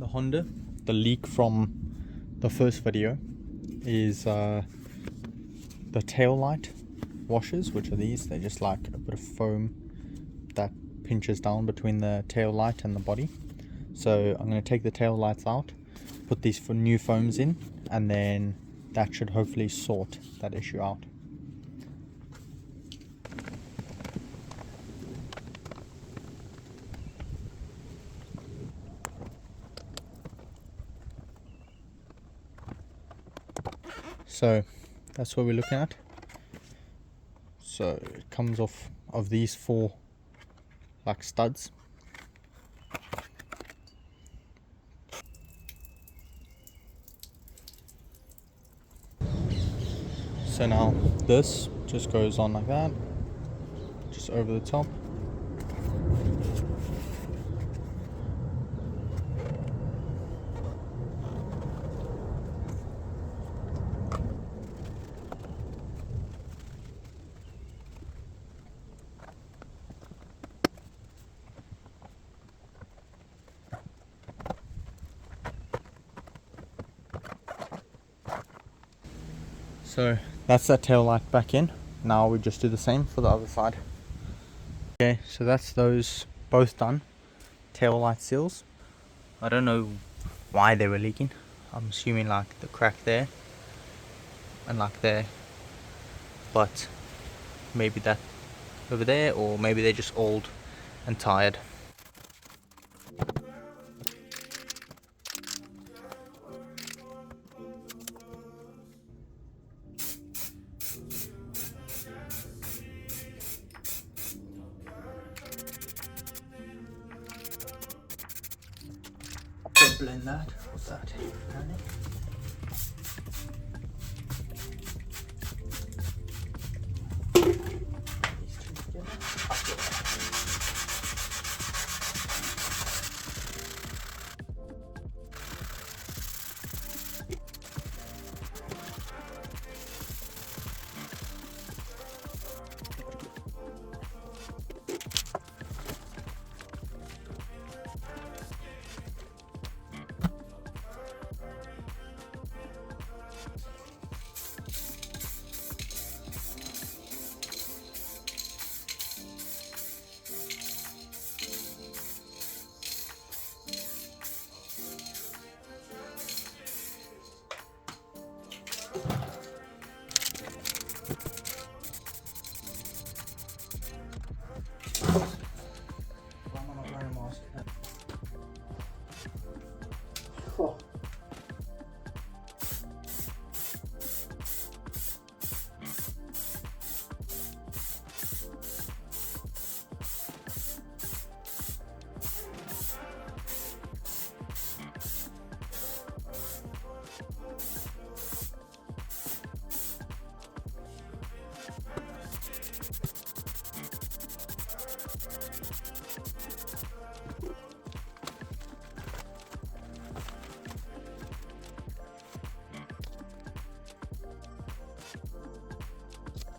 the Honda, the leak from the first video is the tail light washers, which are these. They're just like a bit of foam that pinches down between the tail light and the body. So I'm going to take the tail lights out, put these new foams in, and then that should hopefully sort that issue out. So that's what we're looking at. So it comes off of these four like studs. So now this just goes on like that, just over the top. So that's that tail light back in. Now we just do the same for the other side. Okay, so that's those both done. Tail light seals. I don't know why they were leaking. I'm assuming like the crack there and like there, but maybe that over there, or maybe they're just old and tired. Blend that. What's that?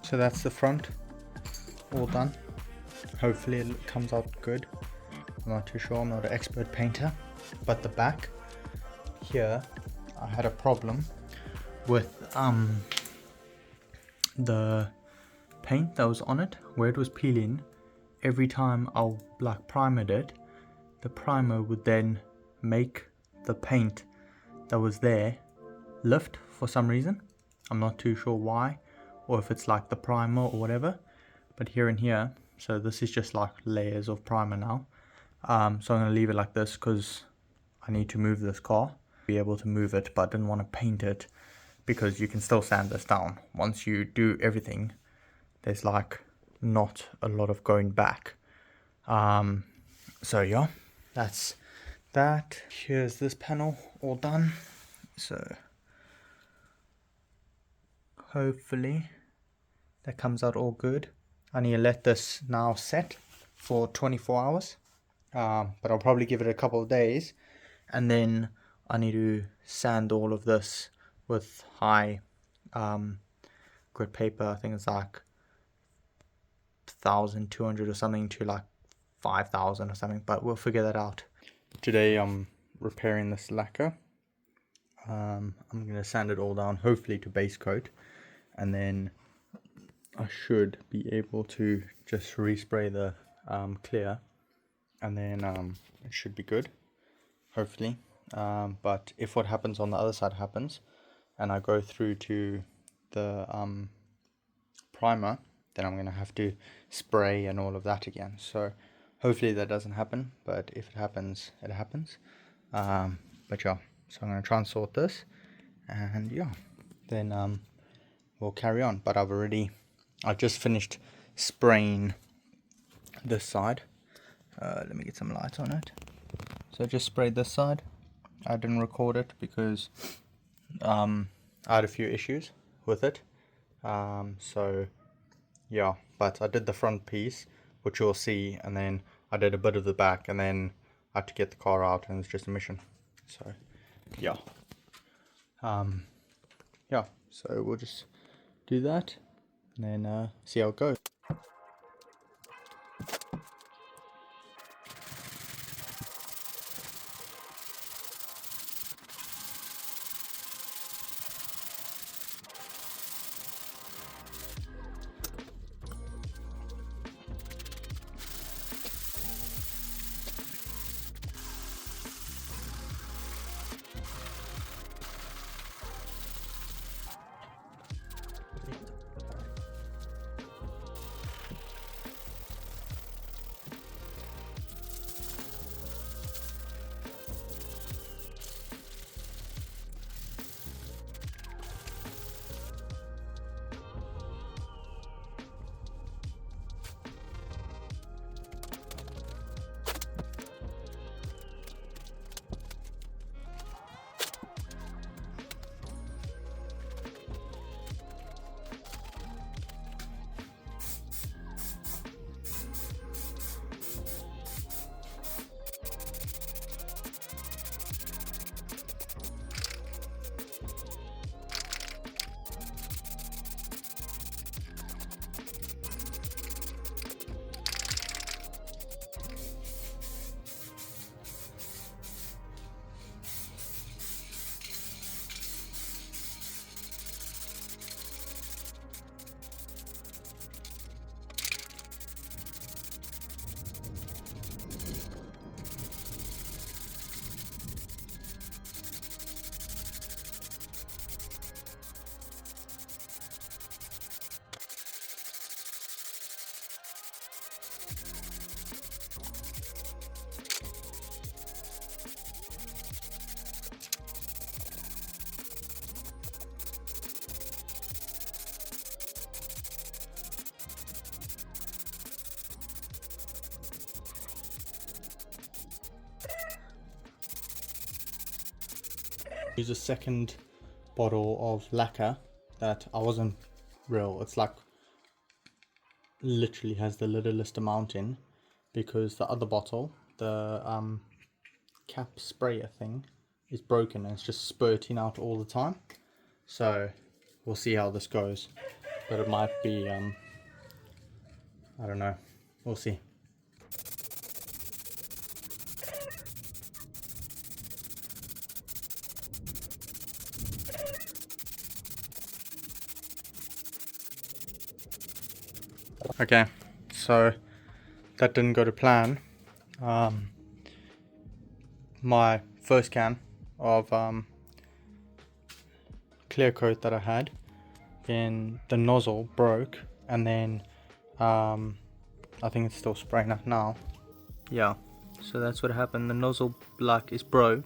So that's the front, all done. Hopefully it comes out good. I'm not too sure, I'm not an expert painter. But the back here, I had a problem with the paint that was on it, where it was peeling. Every time I like primered it, the primer would then make the paint that was there lift for some reason. I'm not too sure why, or if it's like the primer or whatever. But here and here, so this is just like layers of primer now. So I'm going to leave it like this because I need to move this car, be able to move it, but I didn't want to paint it because you can still sand this down. Once you do everything, there's like not a lot of going back. So yeah, that's that. Here's this panel all done. So hopefully that comes out all good. I need to let this now set for 24 hours. But I'll probably give it a couple of days, and then I need to sand all of this with high grit paper. I think it's like 1,200 or something to like 5,000 or something, but we'll figure that out. Today I'm repairing this lacquer. I'm going to sand it all down, hopefully to base coat, and then I should be able to just respray the clear, and then it should be good, hopefully. But if what happens on the other side happens and I go through to the primer, then I'm going to have to spray and all of that again. So hopefully that doesn't happen, but if it happens, it happens. But yeah, so I'm going to try and sort this, and yeah, then we'll carry on. But I've just finished spraying this side. Let me get some light on it. So I just sprayed this side. I didn't record it because I had a few issues with it. So yeah, but I did the front piece, which you'll see, and then I did a bit of the back, and then I had to get the car out, and it's just a mission. So yeah, yeah, so we'll just do that and then see how it goes. Use a second bottle of lacquer that I wasn't real. It's like literally has the littlest amount in, because the other bottle, the cap sprayer thing, is broken and it's just spurting out all the time. So we'll see how this goes, but it might be I don't know, we'll see. Okay, so that didn't go to plan. My first can of clear coat that I had, in the nozzle broke, and then I think it's still spraying out now. Yeah, so that's what happened. The nozzle block is broke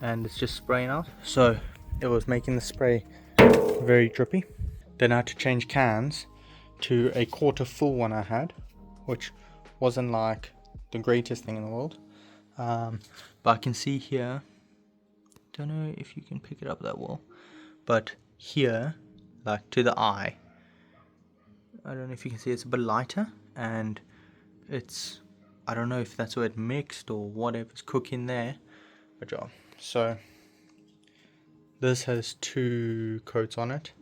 and it's just spraying out, so it was making the spray very drippy. Then I had to change cans to a quarter full one I had, which wasn't like the greatest thing in the world. But I can see here, don't know if you can pick it up that well, but here, like to the eye, I don't know if you can see, it's a bit lighter, and it's, I don't know if that's where it mixed or whatever's cooking there, but yeah. So this has 2 coats on it,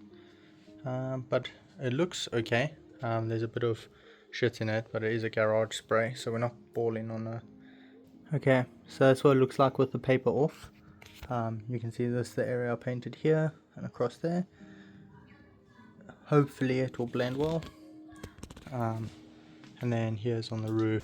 but it looks okay. There's a bit of shit in it, but it is a garage spray, so we're not balling on a... Okay, So that's what it looks like with the paper off. You can see this, the area I painted here and across there. Hopefully it will blend well. And then here's on the roof.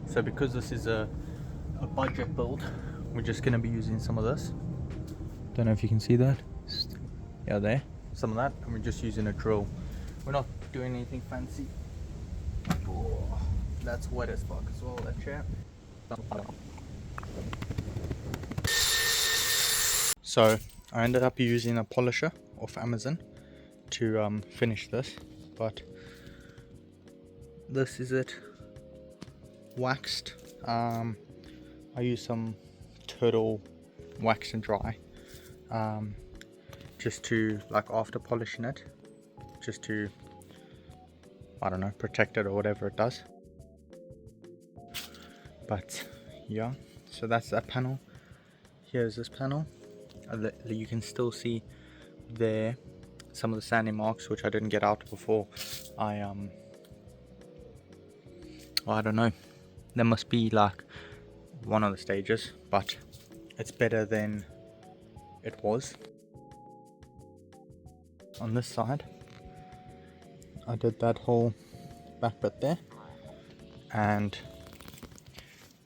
So because this is a budget build, we're just going to be using some of this. Don't know if you can see that. Yeah, there. Some of that, and we're just using a drill. We're not doing anything fancy. Oh, that's wet as fuck as well, that chair. So I ended up using a polisher off Amazon to finish this, but this is it, waxed. I used some turtle wax and dry, just to, like, after polishing it, just to, I don't know, protect it or whatever it does. But yeah, so that's that panel. Here's this panel. You can still see there some of the sanding marks, which I didn't get out before. I don't know, there must be like one of the stages, but it's better than it was. On this side, I did that whole back bit there, and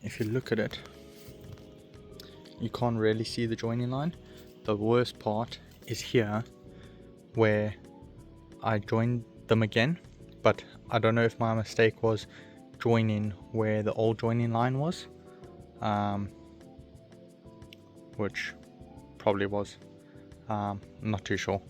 if you look at it, you can't really see the joining line. The worst part is here where I joined them again, but I don't know if my mistake was joining where the old joining line was, which probably was, not too sure.